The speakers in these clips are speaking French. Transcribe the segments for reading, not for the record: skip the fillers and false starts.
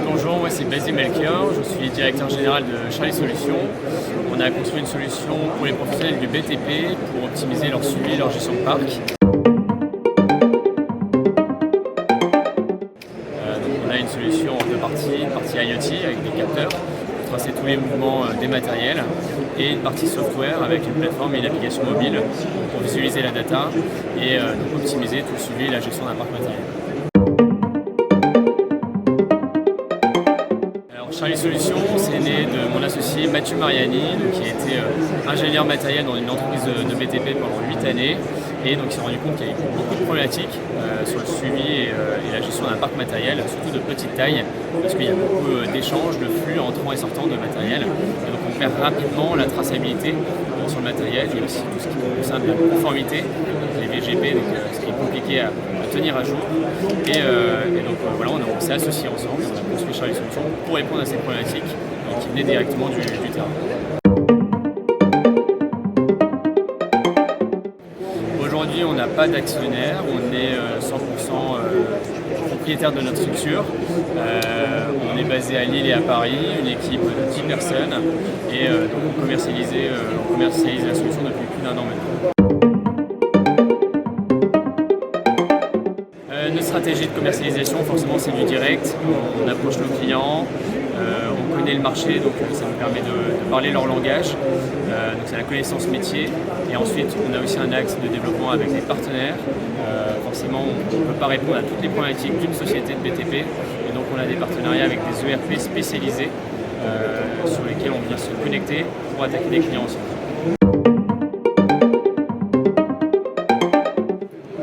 Bonjour, moi c'est Basile Melchior, je suis directeur général de Charlie Solutions. On a construit une solution pour les professionnels du BTP pour optimiser leur suivi et leur gestion de parc. On a une solution en deux parties, une partie IoT avec des capteurs pour tracer tous les mouvements des matériels et une partie software avec une plateforme et une application mobile pour visualiser la data et donc optimiser tout le suivi et la gestion d'un parc matériel. Charlie Solutions, c'est né de mon associé Mathieu Mariani, qui a été ingénieur matériel dans une entreprise de BTP pendant 8 années. Et donc il s'est rendu compte qu'il y avait beaucoup de problématiques sur le suivi et la gestion d'un parc matériel, surtout de petite taille, parce qu'il y a beaucoup d'échanges, de flux entrant et sortant de matériel. Et donc on perd rapidement la traçabilité sur le matériel. Il y a aussi tout ce qui concerne la conformité, les VGP, donc, ce qui est compliqué à tenir à jour. Et donc voilà, on s'est associés ensemble, on a construit Charlie Solutions pour répondre à ces problématiques qui venaient directement du terrain. Aujourd'hui, on n'a pas d'actionnaire, on est 100% propriétaire de notre structure. On est basé à Lille et à Paris, une équipe de 10 personnes et donc on commercialise la solution depuis plus d'1 an maintenant. Notre stratégie de commercialisation, forcément, c'est du direct. On approche nos clients, on connaît le marché, donc ça nous permet de parler leur langage. Donc c'est la connaissance métier. Et ensuite, on a aussi un axe de développement avec des partenaires. Forcément, on ne peut pas répondre à toutes les problématiques d'une société de BTP. Et donc, on a des partenariats avec des ERP spécialisés sur lesquels on vient se connecter pour attaquer des clients ensemble.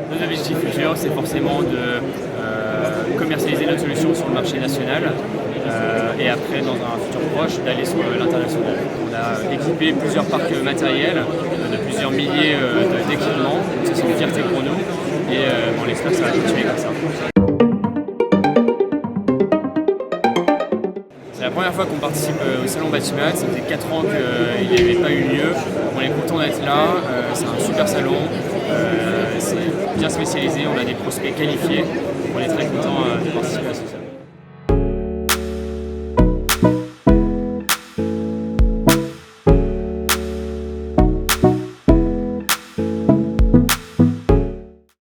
Nos objectifs futurs, c'est forcément de commercialiser notre solution sur le marché national et après, dans un futur proche, d'aller sur l'international. On a équipé plusieurs parcs matériels de plusieurs milliers d'équipements, donc ça c'est une fierté pour nous et on espère que ça va continuer comme ça. C'est la première fois qu'on participe au Salon Batimat, ça faisait 4 ans qu'il n'y avait pas eu lieu. On est content d'être là, c'est un super salon, c'est bien spécialisé, on a des prospects qualifiés, on est très content de participer à ce salon.